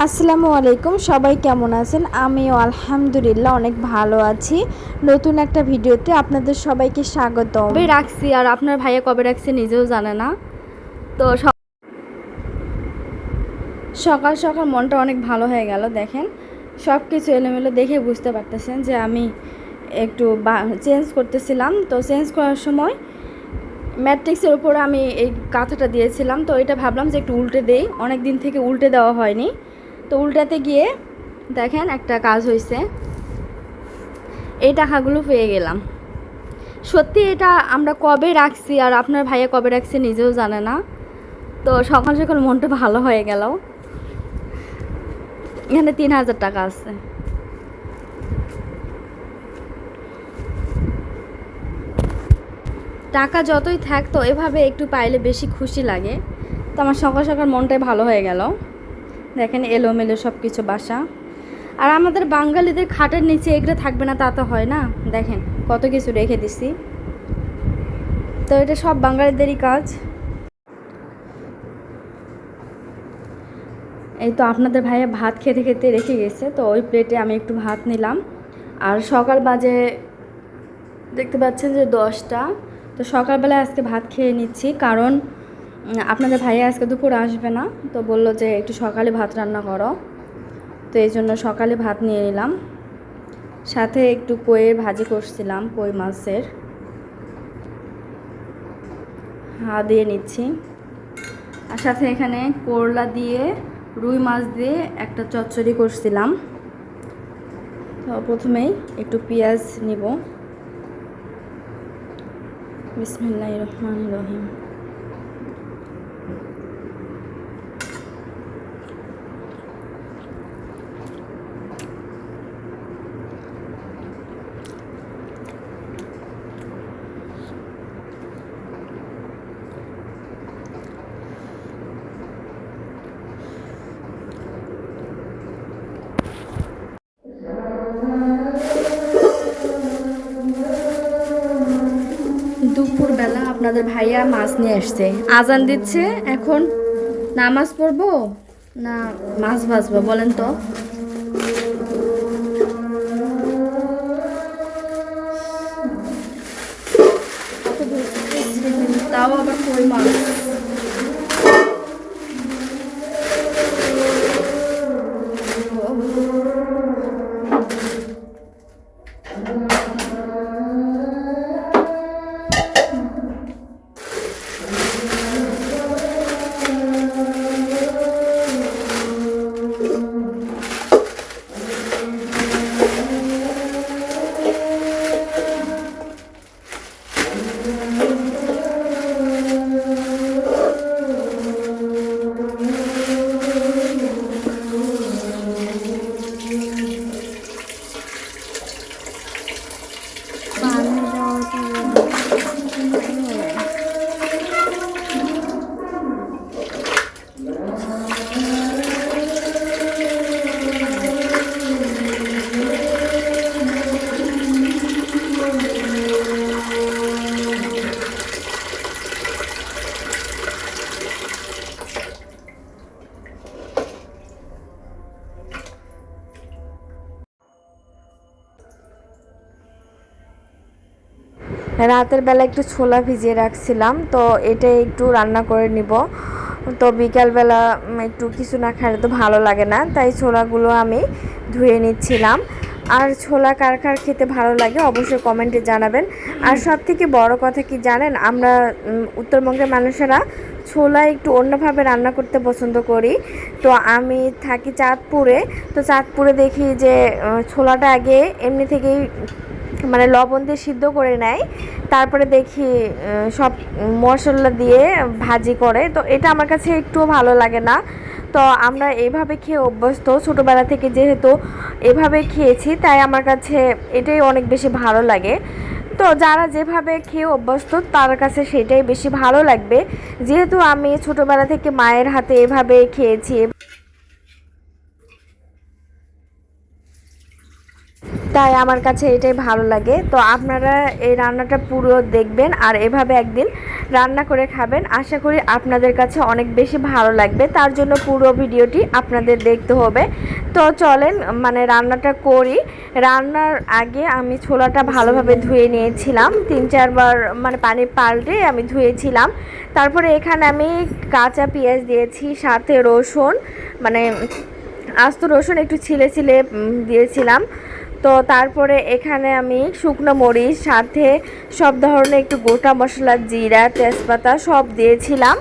আসসালামু আলাইকুম, সবাই কেমন আছেন? আমিও আলহামদুলিল্লাহ অনেক ভালো আছি। নতুন একটা ভিডিওতে আপনাদের সবাইকে স্বাগত। কবে রাখছি আর আপনার ভাইয়া কবে রাখছে নিজেও জানে না। তো সকাল সকাল মনটা অনেক ভালো হয়ে গেল। দেখেন সব কিছু এলোমেলো দেখে বুঝতে পারতেছেন যে আমি একটু চেঞ্জ করতেছিলাম। তো চেঞ্জ করার সময় ম্যাট্রিক্সের উপরে আমি এই কাঁথাটা দিয়েছিলাম, তো এটা ভাবলাম যে একটু উল্টে দেই, অনেক দিন থেকে উল্টে দেওয়া হয়নি। তো উল্টাতে গিয়ে দেখেন একটা কাজ হয়েছে, এই টাকাগুলো পেয়ে গেলাম। সত্যি এটা আমরা কবে রাখছি আর আপনার ভাইয়া কবে রাখছে নিজেও জানে না। তো সকাল সকাল মনটা ভালো হয়ে গেল। এখানে 3000 টাকা আছে। টাকা যতই থাকতো এভাবে একটু পাইলে বেশি খুশি লাগে। তো আমার সকাল সকাল মনটাই ভালো হয়ে গেল। দেখেন এলোমেলো সব কিছু বাসা। আর আমাদের বাঙালিদের খাটের নিচে এগুলো থাকবে না তা তো হয় না। দেখেন কত কিছু রেখে দিছি। তো এটা সব বাঙালিদেরই কাজ। এই তো আপনাদের ভাইয়া ভাত খেতে খেতে রেখে গেছে, তো ওই প্লেটে আমি একটু ভাত নিলাম। আর সকাল বাজে দেখতে পাচ্ছেন যে 10টা। তো সকালবেলায় আজকে ভাত খেয়ে নিচ্ছি, কারণ আপনাদের ভাইয়া আজকে দুপুর আসবে না। তো বলল যে একটু সকালে ভাত রান্না করো, তো এই জন্য সকালে ভাত নিয়ে নিলাম। সাথে একটু কইয়ের ভাজি করছিলাম, কই মাছের দিয়ে নিচ্ছি। আর সাথে এখানে করলা দিয়ে রুই মাছ দিয়ে একটা চচ্চড়ি করছিলাম। তো প্রথমেই একটু পেঁয়াজ নিব। বিসমিল্লাহির রহমানির রহিম। দুপুরবেলা আপনাদের ভাইয়া মাছ নিয়ে আসছে, আজান দিচ্ছে। এখন নামাজ পড়বো না মাছ ভাজবো বলেন তো? তাও আবার কই মাছ। রাতের বেলা একটু ছোলা ভিজিয়ে রাখছিলাম, তো এটা একটু রান্না করে নিব। তো বিকালবেলা একটু কিছু না খেলে তো ভালো লাগে না, তাই ছোলাগুলো আমি ধুয়ে নিচ্ছিলাম। আর ছোলা কার কার খেতে ভালো লাগে অবশ্যই কমেন্টে জানাবেন। আর সব থেকে বড় কথা কি জানেন, আমরা উত্তরবঙ্গের মানুষেরা ছোলা একটু অন্যভাবে রান্না করতে পছন্দ করি। তো আমি থাকি চাঁদপুরে, তো চাঁদপুরে দেখি যে ছোলাটা আগে এমনি থেকেই মানে লবণ দিয়ে সিদ্ধ করে নেয়, তারপরে দেখি সব মশলা দিয়ে ভাজি করে। তো এটা আমার কাছে একটুও ভালো লাগে না। তো আমরা এইভাবে খেয়ে অভ্যস্ত ছোটোবেলা থেকে, যেহেতু এভাবে খেয়েছি তাই আমার কাছে এটাই অনেক বেশি ভালো লাগে। তো যারা যেভাবে খেয়ে অভ্যস্ত তার কাছে সেটাই বেশি ভালো লাগবে, যেহেতু আমি ছোটোবেলা থেকে মায়ের হাতে এভাবে খেয়েছি। তাই আমার কাছে এটাই ভালো লাগে। তো আপনারা এই রান্নাটা পুরো দেখবেন আর এভাবে একদিন রান্না করে খাবেন, আশা করি আপনাদের কাছে অনেক বেশি ভালো লাগবে। তার জন্য পুরো ভিডিওটি আপনাদের দেখতে হবে। তো চলেন মানে রান্নাটা করি। রান্নার আগে আমি ছোলাটা ভালোভাবে ধুয়ে নিয়েছিলাম, 3-4 বার মানে পানি পাল্টে আমি ধুয়েছিলাম। তারপরে এখানে আমি কাঁচা পেঁয়াজ দিয়েছি, সাথে রসুন মানে আস্ত রসুন একটু ছিলে ছিলে দিয়েছিলাম। তো তারপরে এখানে আমি শুকনো মরিচ, সাথে সব ধরনের একটু গোটা মশলা, জিরা, তেজপাতা সব দিয়েছিলাম।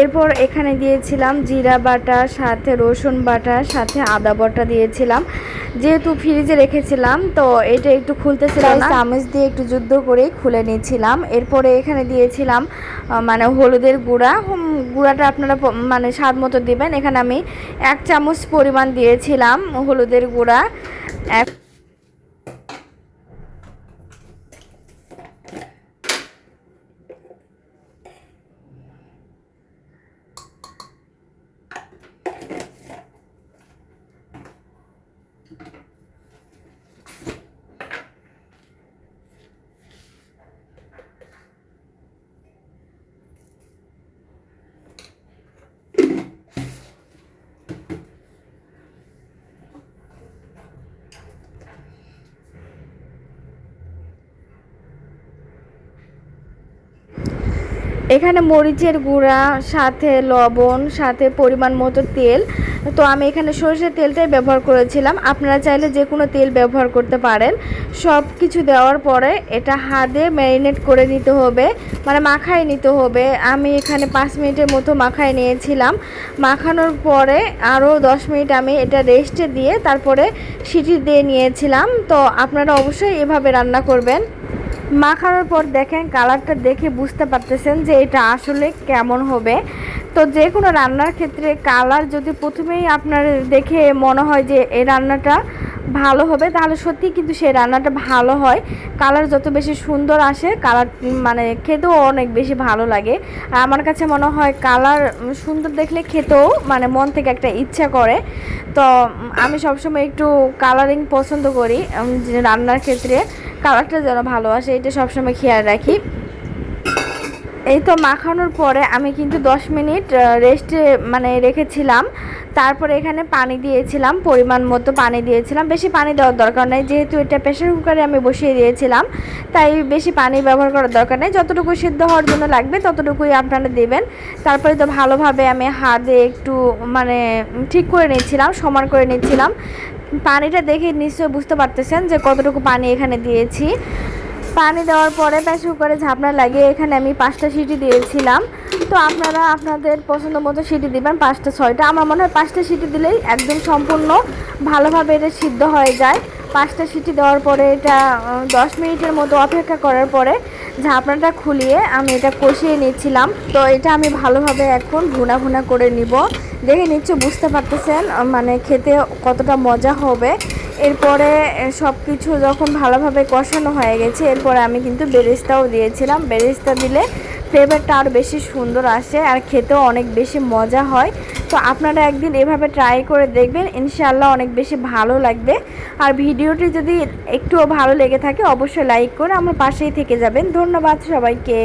এরপর এখানে দিয়েছিলাম জিরা বাটা, সাথে রসুন বাটা, সাথে আদা বাটা দিয়েছিলাম। যেহেতু ফ্রিজে রেখেছিলাম তো এটা একটু খুলতেছিল না, চামচ দিয়ে একটু যুদ্ধ করে খুলে নিয়েছিলাম। এরপরে এখানে দিয়েছিলাম মানে হলুদের গুঁড়াটা আপনারা মানে স্বাদ মতো দিবেন। এখানে আমি 1 চামচ পরিমাণ দিয়েছিলাম হলুদের গুঁড়া। এখানে মরিচের গুঁড়া, সাথে লবণ, সাথে পরিমাণ মতো তেল। তো আমি এখানে সরষের তেলটাই ব্যবহার করেছিলাম, আপনারা চাইলে যে কোনো তেল ব্যবহার করতে পারেন। সব কিছু দেওয়ার পরে এটা হাতে ম্যারিনেট করে নিতে হবে, মানে মাখায় নিতে হবে। আমি এখানে 5 মিনিটের মতো মাখায় নিয়েছিলাম। মাখানোর পরে আরও 10 মিনিট আমি এটা রেস্টে দিয়ে তারপরে সিটি দিয়ে নিয়েছিলাম। তো আপনারা অবশ্যই এভাবে রান্না করবেন। মাখানোর পর দেখেন কালারটা দেখে বুঝতে পারতেছেন যে এটা আসলে কেমন হবে। তো যে কোনো রান্নার ক্ষেত্রে কালার যদি প্রথমেই আপনার দেখে মনে হয় যে এই রান্নাটা ভালো হবে, তাহলে সত্যি কিন্তু সেই রান্নাটা ভালো হয়। কালার যত বেশি সুন্দর আসে, কালার মানে খেতেও অনেক বেশি ভালো লাগে। আর আমার কাছে মনে হয় কালার সুন্দর দেখলে খেতেও মানে মন থেকে একটা ইচ্ছা করে। তো আমি সবসময় একটু কালারিং পছন্দ করি, রান্নার ক্ষেত্রে কালারটা যেন ভালো আসে এটা সবসময় খেয়াল রাখি। এই তো মাখানোর পরে আমি কিন্তু 10 মিনিট রেস্টে মানে রেখেছিলাম। তারপরে এখানে পানি দিয়েছিলাম, পরিমাণ মতো পানি দিয়েছিলাম। বেশি পানি দেওয়ার দরকার নেই, যেহেতু এটা প্রেসার কুকারে আমি বসিয়ে দিয়েছিলাম, তাই বেশি পানি ব্যবহার করার দরকার নেই। যতটুকু সিদ্ধ হওয়ার জন্য লাগবে ততটুকুই আপনারা দেবেন। তারপরে তো ভালোভাবে আমি হাতে একটু মানে ঠিক করে নিচ্ছিলাম, সমান করে নিচ্ছিলাম। পানিটা দেখে নিশ্চয়ই বুঝতে পারতেছেন যে কতটুকু পানি এখানে দিয়েছি। পানি দেওয়ার পরে প্রেসার কুকারে ঝাপনা লাগিয়ে এখানে আমি 5টা সিটি দিয়েছিলাম। তো আপনারা আপনাদের পছন্দ মতো সিটি দিবেন, 5টা-6টা। আমার মনে হয় 5টা সিটি দিলেই একদম সম্পূর্ণ ভালোভাবে এটা সিদ্ধ হয়ে যায়। 5টা সিটি দেওয়ার পরে এটা 10 মিনিটের মতো অপেক্ষা করার পরে ঝাপনাটা খুলিয়ে আমি এটা কষিয়ে নিচ্ছিলাম। তো এটা আমি ভালোভাবে এখন ভুনা ভুনা করে নিব। দেখে নিশ্চয় বুঝতে পারতেছেন মানে খেতে কতটা মজা হবে। এরপরে সব কিছু যখন ভালোভাবে কষানো হয়ে গেছে, এরপরে আমি কিন্তু বেরেস্তাও দিয়েছিলাম। বেরেস্তা দিলে ফ্লেভারটা আরও বেশি সুন্দর আসে আর খেতেও অনেক বেশি মজা হয়। তো আপনারা একদিন এভাবে ট্রাই করে দেখবেন, ইনশাআল্লাহ অনেক বেশি ভালো লাগবে। আর ভিডিওটি যদি একটুও ভালো লেগে থাকে অবশ্যই লাইক করে আমার পাশেই থেকে যাবেন। ধন্যবাদ সবাইকে।